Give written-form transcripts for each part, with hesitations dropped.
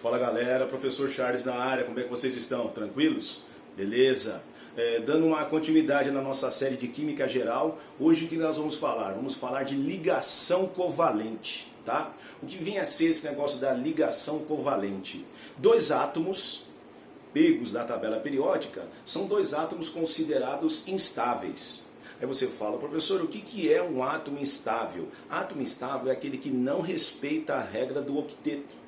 Fala galera, professor Charles na área, como é que vocês estão? Tranquilos? Beleza? Dando uma continuidade na nossa série de Química Geral, hoje o que nós vamos falar? Vamos falar de ligação covalente, tá? O que vem a ser esse negócio da ligação covalente? Dois átomos pegos da tabela periódica são dois átomos considerados instáveis. Aí você fala, professor, o que é um átomo instável? Átomo instável é aquele que não respeita a regra do octeto.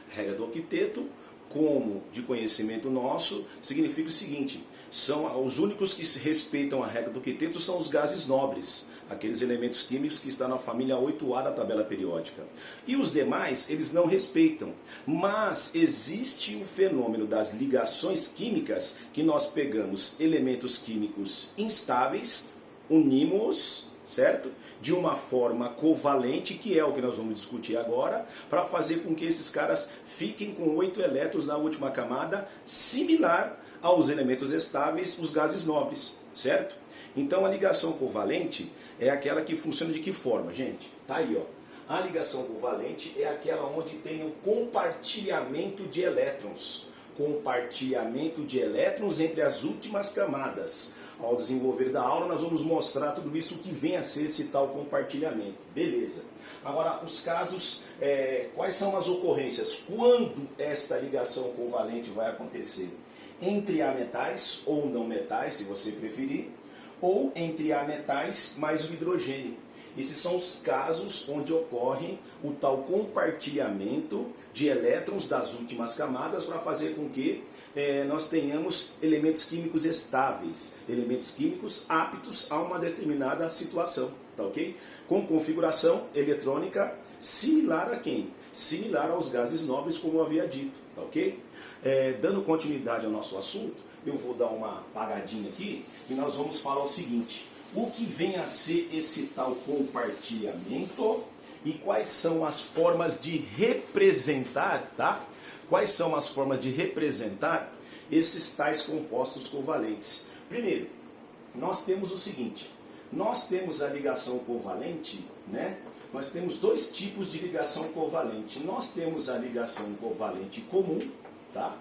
A regra do octeto, como de conhecimento nosso, significa o seguinte: são os únicos que se respeitam a regra do octeto são os gases nobres, aqueles elementos químicos que estão na família 8A da tabela periódica. E os demais, eles não respeitam. Mas existe o fenômeno das ligações químicas, que nós pegamos elementos químicos instáveis, unimos, certo? De uma forma covalente, que é o que nós vamos discutir agora, para fazer com que esses caras fiquem com 8 elétrons na última camada, similar aos elementos estáveis, os gases nobres, certo? Então a ligação covalente é aquela que funciona de que forma, gente? Tá aí, ó. A ligação covalente é aquela onde tem o compartilhamento de elétrons. Compartilhamento de elétrons entre as últimas camadas. Ao desenvolver da aula, nós vamos mostrar tudo isso, o que vem a ser esse tal compartilhamento. Beleza. Agora, os casos, quais são as ocorrências? Quando esta ligação covalente vai acontecer? Entre ametais ou não metais, se você preferir, ou entre ametais mais o hidrogênio. Esses são os casos onde ocorre o tal compartilhamento de elétrons das últimas camadas para fazer com que nós tenhamos elementos químicos estáveis, elementos químicos aptos a uma determinada situação, tá ok? Com configuração eletrônica similar a quem? Similar aos gases nobres, como eu havia dito, tá ok? Dando continuidade ao nosso assunto, eu vou dar uma apagadinha aqui e nós vamos falar o seguinte: o que vem a ser esse tal compartilhamento e quais são as formas de representar, tá? Quais são as formas de representar esses tais compostos covalentes? Primeiro, nós temos o seguinte: nós temos a ligação covalente, né? Nós temos dois tipos de ligação covalente. Nós temos a ligação covalente comum, tá?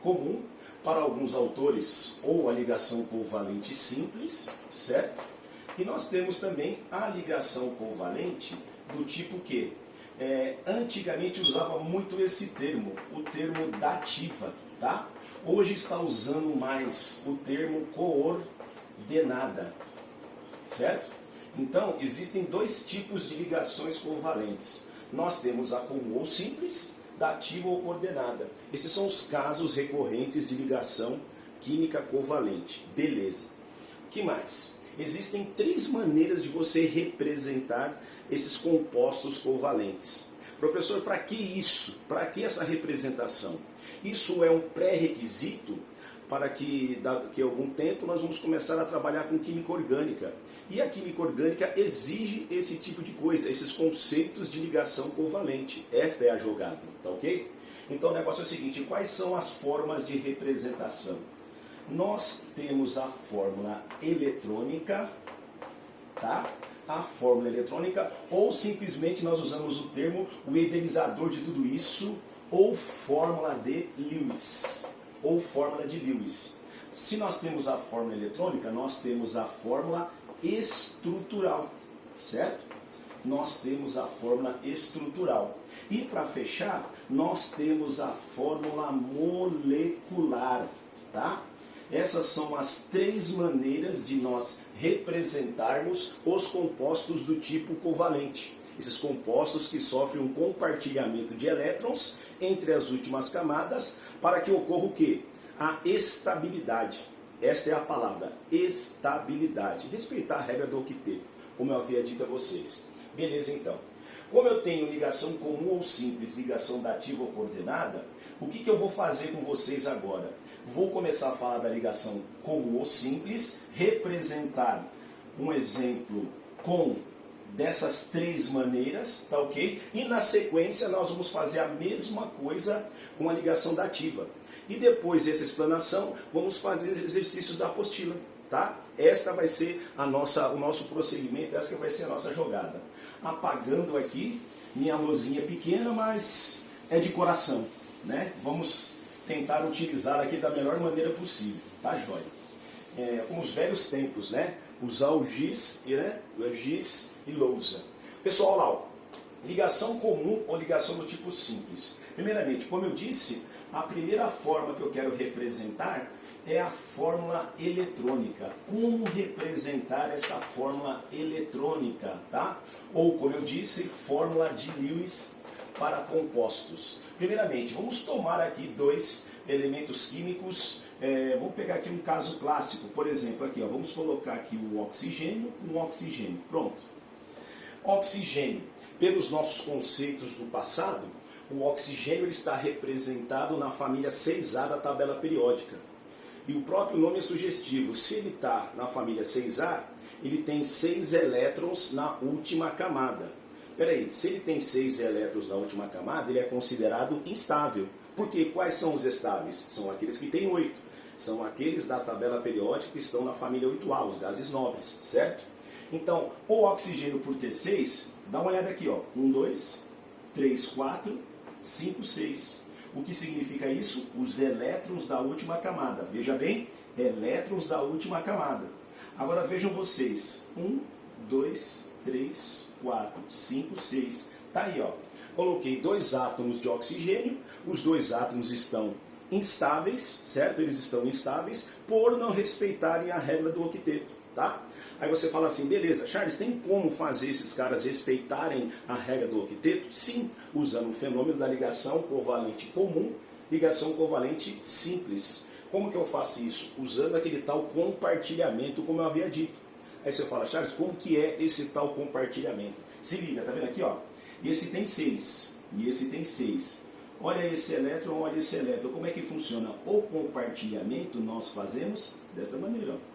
Comum, para alguns autores, ou a ligação covalente simples, certo? E nós temos também a ligação covalente do tipo que antigamente usava muito esse termo, o termo dativa, tá? Hoje está usando mais o termo coordenada, certo? Então, existem dois tipos de ligações covalentes. Nós temos a comum ou simples, dativa ou coordenada. Esses são os casos recorrentes de ligação química covalente. Beleza. O que mais? Existem três maneiras de você representar esses compostos covalentes. Professor, para que isso? Para que essa representação? Isso é um pré-requisito para que daqui a algum tempo nós vamos começar a trabalhar com química orgânica. E a química orgânica exige esse tipo de coisa, esses conceitos de ligação covalente. Esta é a jogada, tá ok? Então o negócio é o seguinte: quais são as formas de representação? Nós temos a fórmula eletrônica, tá? A fórmula eletrônica, ou simplesmente nós usamos o termo, o idealizador de tudo isso, ou fórmula de Lewis. Ou fórmula de Lewis. Se nós temos a fórmula eletrônica, nós temos a fórmula estrutural, certo? Nós temos a fórmula estrutural. E para fechar, nós temos a fórmula molecular, tá? Essas são as três maneiras de nós representarmos os compostos do tipo covalente. Esses compostos que sofrem um compartilhamento de elétrons entre as últimas camadas para que ocorra o quê? A estabilidade. Esta é a palavra, estabilidade. Respeitar a regra do octeto, como eu havia dito a vocês. Beleza, então. Como eu tenho ligação comum ou simples, ligação dativa ou coordenada, o que eu vou fazer com vocês agora? Vou começar a falar da ligação comum ou simples, representar um exemplo com dessas três maneiras, tá ok? E na sequência nós vamos fazer a mesma coisa com a ligação dativa. E depois dessa explanação, vamos fazer os exercícios da apostila, tá? Esta vai ser o nosso prosseguimento, essa vai ser a nossa jogada. Apagando aqui minha luzinha pequena, mas é de coração, né? Vamos tentar utilizá-la aqui da melhor maneira possível, tá, joia? Com os velhos tempos, né? Usar o giz, né? O giz e lousa. Pessoal, lá, ó, ligação comum ou ligação do tipo simples. Primeiramente, como eu disse, a primeira forma que eu quero representar é a fórmula eletrônica. Como representar essa fórmula eletrônica, tá? Ou, como eu disse, fórmula de Lewis para compostos. Primeiramente, vamos tomar aqui dois elementos químicos. Vamos pegar aqui um caso clássico, por exemplo, aqui, ó, vamos colocar aqui o oxigênio com o oxigênio. Pronto. Oxigênio. Pelos nossos conceitos do passado, o oxigênio ele está representado na família 6A da tabela periódica. E o próprio nome é sugestivo. Se ele está na família 6A, ele tem 6 elétrons na última camada. Peraí, se ele tem 6 elétrons na última camada, ele é considerado instável. Porque quais são os estáveis? São aqueles que têm 8. São aqueles da tabela periódica que estão na família 8A, os gases nobres, certo? Então, o oxigênio por ter 6, dá uma olhada aqui, ó. 1, 2, 3, 4, 5, 6. O que significa isso? Os elétrons da última camada. Veja bem, elétrons da última camada. Agora vejam vocês. 1, 2, 3, 4, 5, 6. Tá aí, ó. Coloquei 2 átomos de oxigênio. Os 2 átomos estão instáveis, certo? Eles estão instáveis por não respeitarem a regra do octeto, tá? Aí você fala assim, beleza, Charles, tem como fazer esses caras respeitarem a regra do octeto? Sim, usando o fenômeno da ligação covalente comum, ligação covalente simples. Como que eu faço isso? Usando aquele tal compartilhamento, como eu havia dito. Aí você fala, Charles, como que é esse tal compartilhamento? Se liga, tá vendo aqui, ó? Esse tem 6 e esse tem 6. Olha esse elétron, olha esse elétron. Como é que funciona? O compartilhamento nós fazemos desta maneira, ó.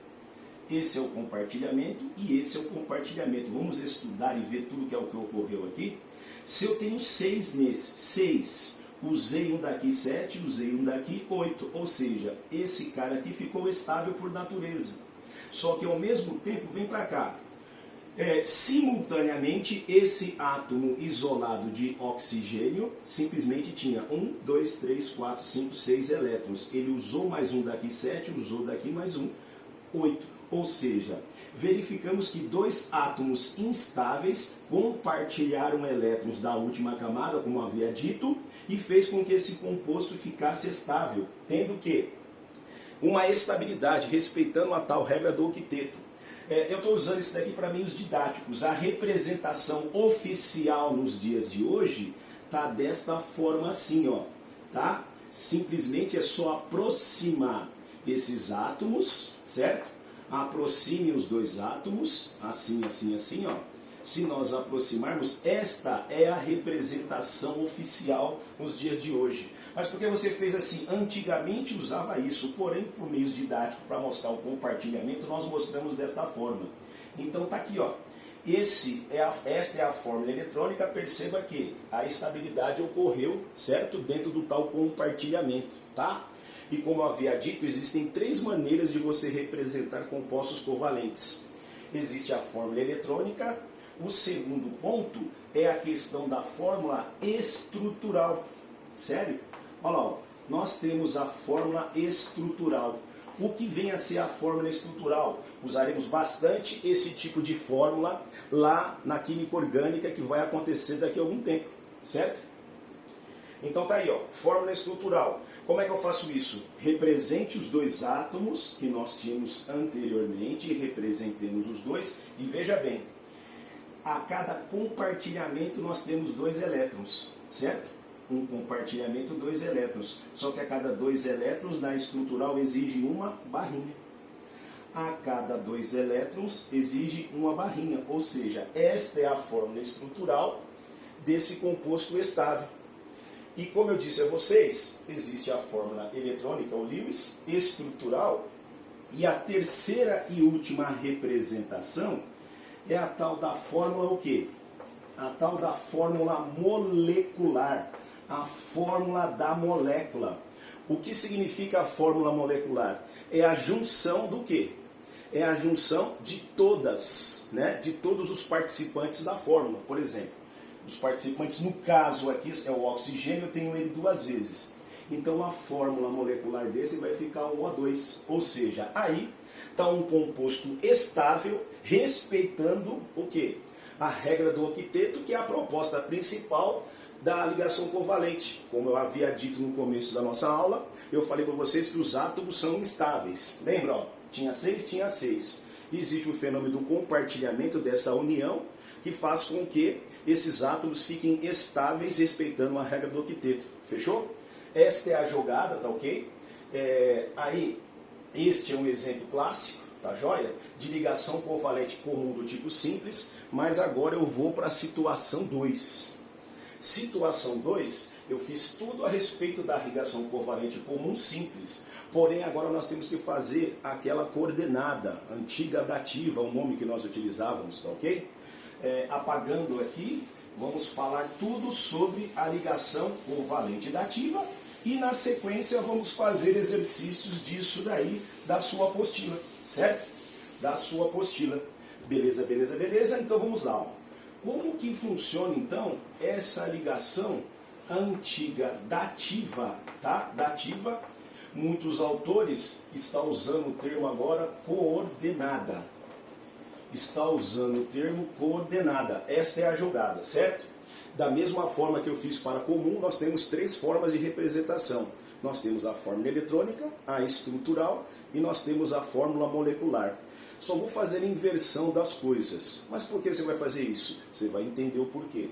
Esse é o compartilhamento e esse é o compartilhamento. Vamos estudar e ver tudo que é o que ocorreu aqui. Se eu tenho 6 nesses, 6, usei um daqui 7, usei um daqui 8. Ou seja, esse cara aqui ficou estável por natureza. Só que ao mesmo tempo, vem para cá. Simultaneamente, esse átomo isolado de oxigênio simplesmente tinha 1, 2, 3, 4, 5, 6 elétrons. Ele usou mais um daqui 7, usou daqui mais um, 8. Ou seja, verificamos que 2 átomos instáveis compartilharam elétrons da última camada, como havia dito, e fez com que esse composto ficasse estável, tendo que uma estabilidade, respeitando a tal regra do octeto. Eu estou usando isso daqui para meios didáticos. A representação oficial nos dias de hoje está desta forma assim, ó, tá? Simplesmente é só aproximar esses átomos, certo? Aproxime os 2 átomos, assim, assim, assim, ó. Se nós aproximarmos, esta é a representação oficial nos dias de hoje. Mas por que você fez assim? Antigamente usava isso, porém, por meios didáticos, para mostrar o compartilhamento, nós mostramos desta forma. Então tá aqui, ó. Esta é a fórmula eletrônica. Perceba que a estabilidade ocorreu, certo? Dentro do tal compartilhamento, tá? E como eu havia dito, existem 3 maneiras de você representar compostos covalentes. Existe a fórmula eletrônica. O segundo ponto é a questão da fórmula estrutural. Sério? Olha lá, ó. Nós temos a fórmula estrutural. O que vem a ser a fórmula estrutural? Usaremos bastante esse tipo de fórmula lá na química orgânica, que vai acontecer daqui a algum tempo, certo? Então tá aí, ó, fórmula estrutural. Como é que eu faço isso? Represente os 2 átomos que nós tínhamos anteriormente, representemos os 2 e veja bem, a cada compartilhamento nós temos 2 elétrons, certo? Um compartilhamento, 2 elétrons. Só que a cada 2 elétrons na estrutural exige uma barrinha. A cada 2 elétrons exige uma barrinha, ou seja, esta é a fórmula estrutural desse composto estável. E como eu disse a vocês, existe a fórmula eletrônica, o Lewis, estrutural, e a terceira e última representação é a tal da fórmula o quê? A tal da fórmula molecular, a fórmula da molécula. O que significa a fórmula molecular? É a junção do quê? É a junção de todas, né? De todos os participantes da fórmula. Por exemplo, dos participantes, no caso aqui é o oxigênio, eu tenho ele duas vezes. Então a fórmula molecular desse vai ficar o O2, ou seja, aí está um composto estável, respeitando o quê? A regra do octeto, que é a proposta principal da ligação covalente. Como eu havia dito no começo da nossa aula, eu falei para vocês que os átomos são instáveis. Lembra? Ó, tinha 6, tinha 6. Existe o fenômeno do compartilhamento dessa união, que faz com que esses átomos fiquem estáveis, respeitando a regra do octeto. Fechou? Esta é a jogada, tá ok? Aí, este é um exemplo clássico, tá joia? De ligação covalente comum do tipo simples, mas agora eu vou para a situação 2. Situação 2, eu fiz tudo a respeito da ligação covalente comum simples, porém agora nós temos que fazer aquela coordenada, antiga dativa, o nome que nós utilizávamos, tá ok? Apagando aqui, vamos falar tudo sobre a ligação covalente dativa e na sequência vamos fazer exercícios disso daí, da sua apostila, certo? Da sua apostila. Beleza, beleza, beleza? Então vamos lá. Ó. Como que funciona então essa ligação antiga dativa, tá? Dativa, muitos autores estão usando o termo agora coordenada. Está usando o termo coordenada. Esta é a jogada, certo? Da mesma forma que eu fiz para comum, nós temos 3 formas de representação. Nós temos a fórmula eletrônica, a estrutural e nós temos a fórmula molecular. Só vou fazer a inversão das coisas. Mas por que você vai fazer isso? Você vai entender o porquê.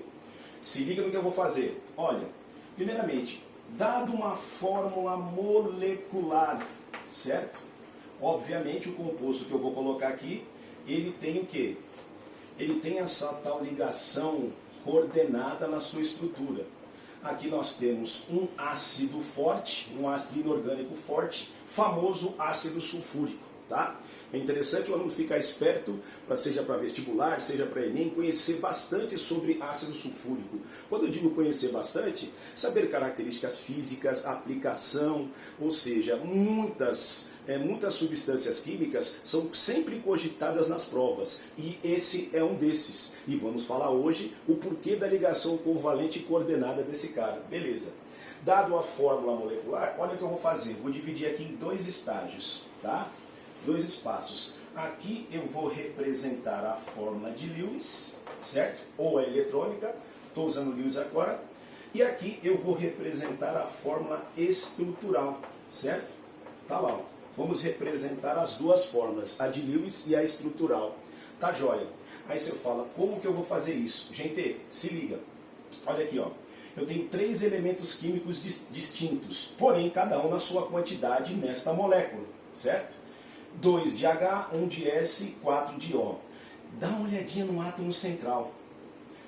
Se liga no que eu vou fazer. Olha, primeiramente, dado uma fórmula molecular, certo? Obviamente o composto que eu vou colocar aqui, ele tem o quê? Ele tem essa tal ligação coordenada na sua estrutura. Aqui nós temos um ácido forte, um ácido inorgânico forte, famoso ácido sulfúrico, tá? É interessante o aluno ficar esperto, seja para vestibular, seja para Enem, conhecer bastante sobre ácido sulfúrico. Quando eu digo conhecer bastante, saber características físicas, aplicação, ou seja, muitas substâncias químicas são sempre cogitadas nas provas. E esse é um desses. E vamos falar hoje o porquê da ligação covalente coordenada desse cara. Beleza. Dado a fórmula molecular, olha o que eu vou fazer. Vou dividir aqui em 2 estágios, tá? 2 espaços. Aqui eu vou representar a fórmula de Lewis, certo? Ou a eletrônica, estou usando Lewis agora. E aqui eu vou representar a fórmula estrutural, certo? Tá lá, ó. Vamos representar as 2 fórmulas, a de Lewis e a estrutural. Tá joia? Aí você fala, como que eu vou fazer isso? Gente, se liga. Olha aqui, ó. Eu tenho 3 elementos químicos distintos, porém cada um na sua quantidade nesta molécula, certo? 2 de H, 1 de S, 4 de O. Dá uma olhadinha no átomo central.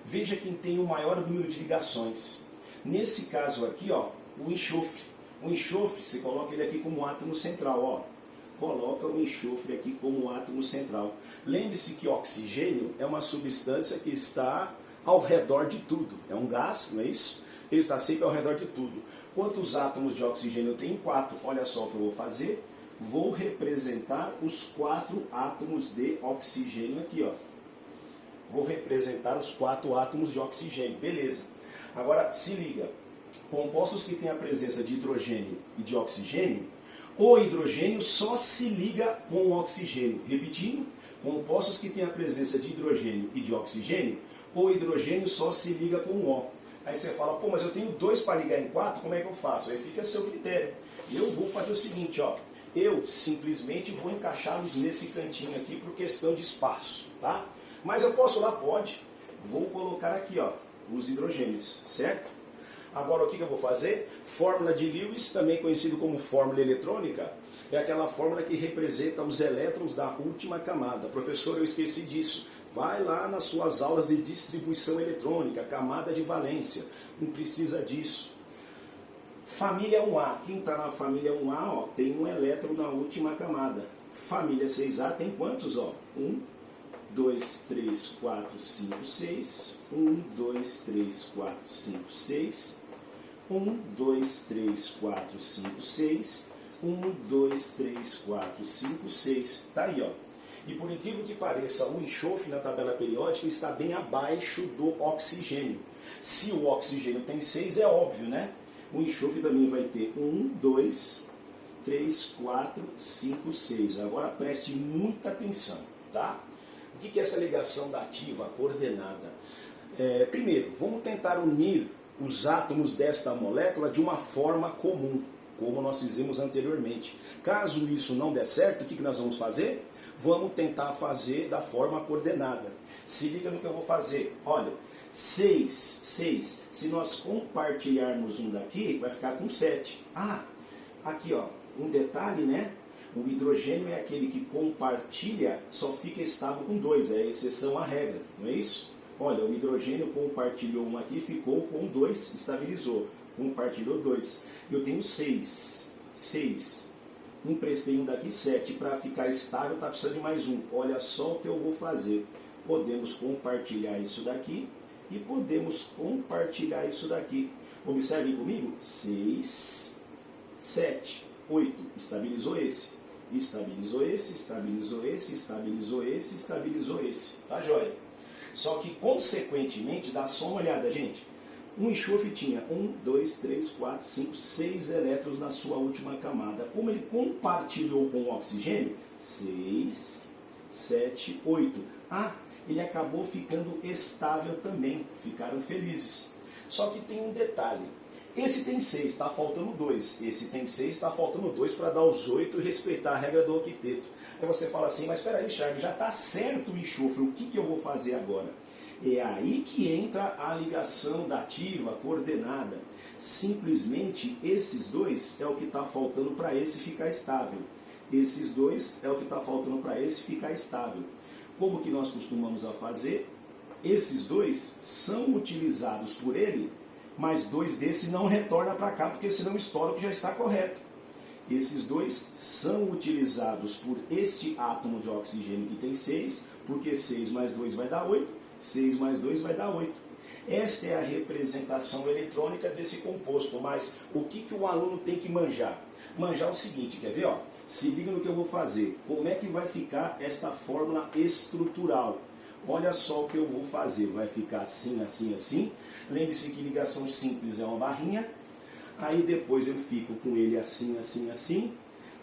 Veja quem tem o maior número de ligações. Nesse caso aqui, ó, o enxofre. O enxofre, você coloca ele aqui como átomo central. Ó. Coloca o enxofre aqui como átomo central. Lembre-se que oxigênio é uma substância que está ao redor de tudo. É um gás, não é isso? Ele está sempre ao redor de tudo. Quantos átomos de oxigênio eu tenho? 4. Olha só o que eu vou fazer. Vou representar os 4 átomos de oxigênio aqui, ó. Vou representar os 4 átomos de oxigênio, beleza. Agora, se liga. Compostos que têm a presença de hidrogênio e de oxigênio, o hidrogênio só se liga com o oxigênio. Repetindo, compostos que têm a presença de hidrogênio e de oxigênio, o hidrogênio só se liga com o O. Aí você fala, pô, mas eu tenho 2 para ligar em 4, como é que eu faço? Aí fica a seu critério. Eu vou fazer o seguinte, ó. Eu simplesmente vou encaixá-los nesse cantinho aqui por questão de espaço, tá? Mas eu posso lá? Pode. Vou colocar aqui, ó, os hidrogênios, certo? Agora o que eu vou fazer? Fórmula de Lewis, também conhecido como fórmula eletrônica, é aquela fórmula que representa os elétrons da última camada. Professor, eu esqueci disso. Vai lá nas suas aulas de distribuição eletrônica, camada de valência. Não precisa disso. Família 1A, quem está na família 1A, ó, tem um elétron na última camada. Família 6A tem quantos? Ó? 1, 2, 3, 4, 5, 6. 1, 2, 3, 4, 5, 6. 1, 2, 3, 4, 5, 6. 1, 2, 3, 4, 5, 6. Tá aí, ó. E por incrível que pareça, o enxofre na tabela periódica está bem abaixo do oxigênio. Se o oxigênio tem 6, é óbvio, né? O enxofre também vai ter 1, 2, 3, 4, 5, 6. Agora preste muita atenção, tá? O que é essa ligação dativa coordenada? Primeiro, vamos tentar unir os átomos desta molécula de uma forma comum, como nós fizemos anteriormente. Caso isso não der certo, o que nós vamos fazer? Vamos tentar fazer da forma coordenada. Se liga no que eu vou fazer. Olha, 6. Se nós compartilharmos um daqui, vai ficar com 7. Ah, aqui ó, um detalhe, né? O hidrogênio é aquele que compartilha, só fica estável com 2, é a exceção à regra, não é isso? Olha, o hidrogênio compartilhou um aqui, ficou com 2, estabilizou. Compartilhou 2. Eu tenho 6. Emprestei um daqui, 7. Para ficar estável, está precisando de mais um. Olha só o que eu vou fazer. Podemos compartilhar isso daqui e podemos compartilhar isso daqui. Observem comigo. 6, 7, 8. Estabilizou esse. Estabilizou esse, estabilizou esse, estabilizou esse, estabilizou esse. Tá joia? Só que, consequentemente, dá só uma olhada, gente. Um enxofre tinha 1, 2, 3, 4, 5, 6 elétrons na sua última camada. Como ele compartilhou com o oxigênio, 6, 7, 8. Ah, ele acabou ficando estável também. Ficaram felizes. Só que tem um detalhe. Esse tem 6, está faltando 2. Esse tem 6, está faltando 2 para dar os 8 e respeitar a regra do octeto. Aí você fala assim, mas espera aí, Charles, já está certo o enxofre, o que eu vou fazer agora? É aí que entra a ligação dativa coordenada. Simplesmente esses dois é o que está faltando para esse ficar estável. Esses dois é o que está faltando para esse ficar estável. Como que nós costumamos a fazer? Esses dois são utilizados por ele, mas 2 desses não retornam para cá, porque senão estoura o que já está correto. Esses dois são utilizados por este átomo de oxigênio que tem 6, porque 6 mais 2 vai dar 8, 6 mais 2 vai dar 8. Esta é a representação eletrônica desse composto, mas o que o aluno tem que manjar? Manjar o seguinte, quer ver? Ó? Se liga no que eu vou fazer. Como é que vai ficar esta fórmula estrutural? Olha só o que eu vou fazer. Vai ficar assim, assim, assim. Lembre-se que ligação simples é uma barrinha. Aí depois eu fico com ele assim, assim, assim.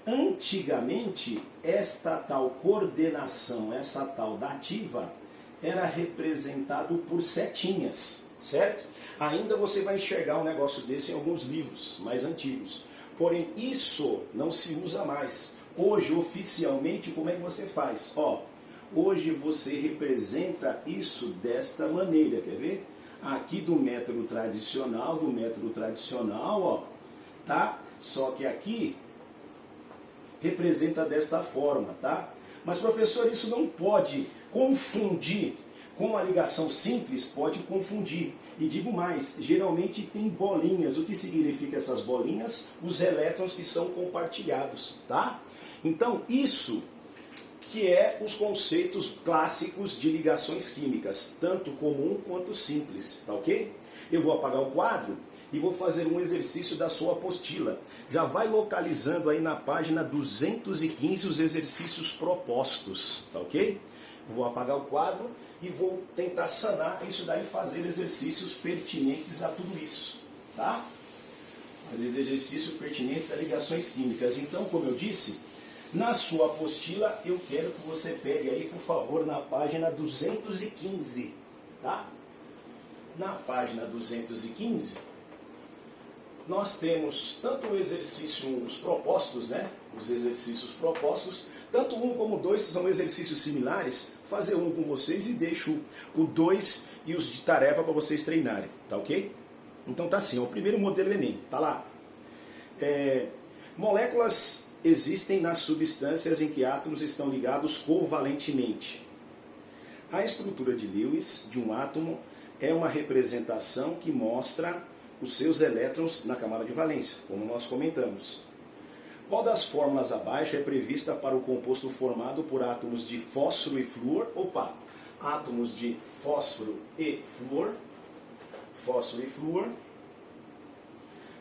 Antigamente, esta tal coordenação, essa tal dativa, era representado por setinhas, certo? Ainda você vai enxergar um negócio desse em alguns livros mais antigos. Porém, isso não se usa mais. Hoje, oficialmente, como é que você faz? Ó, hoje você representa isso desta maneira, quer ver? Aqui do método tradicional, ó, tá? Só que aqui representa desta forma, tá? Mas, professor, isso não pode confundir com a ligação simples, pode confundir. E digo mais, geralmente tem bolinhas. O que significa essas bolinhas? Os elétrons que são compartilhados, tá? Então, isso que é os conceitos clássicos de ligações químicas, tanto comum quanto simples, tá ok? Eu vou apagar o quadro e vou fazer um exercício da sua apostila. Já vai localizando aí na página 215 os exercícios propostos, tá ok? Vou apagar o quadro e vou tentar sanar isso daí, fazer exercícios pertinentes a tudo isso, tá? Fazer exercícios pertinentes a ligações químicas. Então, como eu disse, na sua apostila, eu quero que você pegue aí, por favor, na página 215, tá? Na página 215, nós temos tanto o exercício, os propostos, né? Os exercícios propostos, tanto um como dois são exercícios similares. Vou fazer um com vocês e deixo o 2 e os de tarefa para vocês treinarem, tá ok? Então tá assim, ó, o primeiro modelo Enem, tá lá. Moléculas existem nas substâncias em que átomos estão ligados covalentemente. A estrutura de Lewis de um átomo é uma representação que mostra os seus elétrons na camada de valência, como nós comentamos. Qual das fórmulas abaixo é prevista para o composto formado por átomos de fósforo e flúor? Opa! Átomos de fósforo e flúor,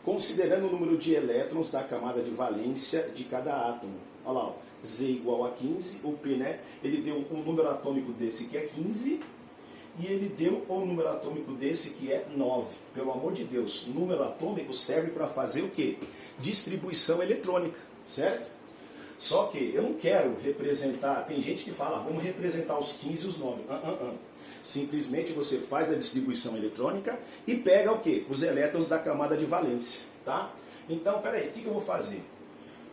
considerando o número de elétrons da camada de valência de cada átomo. Olha lá, ó, Z igual a 15, o P, né? Ele deu o número atômico desse que é 15, e ele deu o número atômico desse que é 9. Pelo amor de Deus, número atômico serve para fazer o quê? Distribuição eletrônica, certo? Só que eu não quero representar, tem gente que fala, vamos representar os 15 e os 9. Simplesmente você faz a distribuição eletrônica e pega o quê? Os elétrons da camada de valência, tá? Então, peraí, o que eu vou fazer?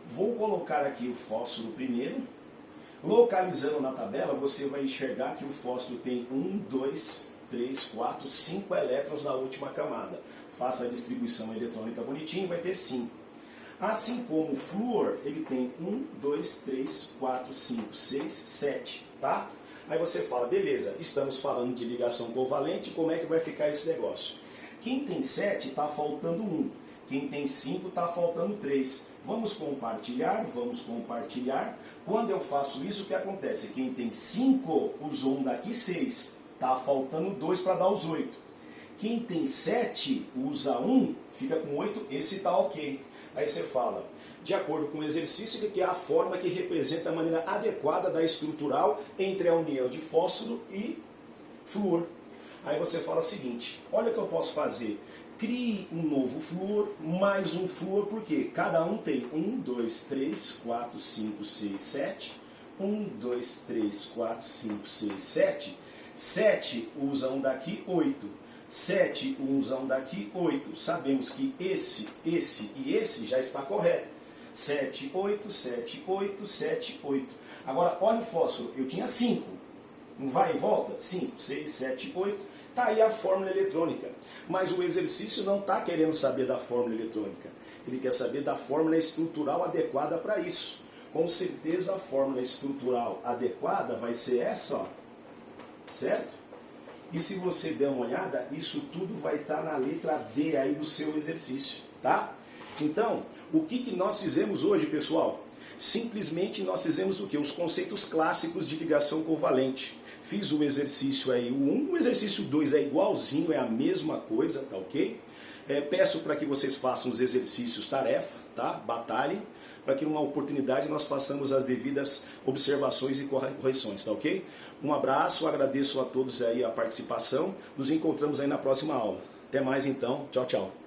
Vou colocar aqui o fósforo primeiro. Localizando na tabela, você vai enxergar que o fósforo tem 1, 2, 3, 4, 5 elétrons na última camada. Faça a distribuição eletrônica bonitinho, vai ter 5. Assim como o flúor, ele tem 1, 2, 3, 4, 5, 6, 7, tá? Aí você fala, beleza, estamos falando de ligação covalente, como é que vai ficar esse negócio? Quem tem 7 está faltando 1. Quem tem 5 está faltando 3. Vamos compartilhar, vamos compartilhar. Quando eu faço isso, o que acontece? Quem tem 5 usou um daqui 6. Está faltando 2 para dar os 8. Quem tem 7 usa 1, fica com 8, esse está ok. Aí você fala, de acordo com o exercício, que é a forma que representa a maneira adequada da estrutural entre a união de fósforo e flúor. Aí você fala o seguinte, olha o que eu posso fazer. Crie um novo flúor, mais um flúor, porque cada um tem 1, 2, 3, 4, 5, 6, 7. 1, 2, 3, 4, 5, 6, 7. 7 usa um daqui, 8. 7 usa um daqui, 8. Sabemos que esse e esse já está correto. 7, 8, 7, 8, 7, 8. Agora, olha o fósforo, eu tinha 5. Não vai e volta? 5, 6, 7, 8. Está aí a fórmula eletrônica. Mas o exercício não está querendo saber da fórmula eletrônica. Ele quer saber da fórmula estrutural adequada para isso. Com certeza a fórmula estrutural adequada vai ser essa, ó. Certo? E se você der uma olhada, isso tudo vai estar na letra D aí do seu exercício, tá? Então, o que nós fizemos hoje, pessoal? Simplesmente nós fizemos o quê? Os conceitos clássicos de ligação covalente. Fiz o exercício aí, o 1, o exercício 2 é igualzinho, é a mesma coisa, tá ok? Peço para que vocês façam os exercícios tarefa, tá? Batalhem, para que numa oportunidade nós façamos as devidas observações e correções, tá ok? Um abraço, agradeço a todos aí a participação, nos encontramos aí na próxima aula. Até mais então, tchau, tchau.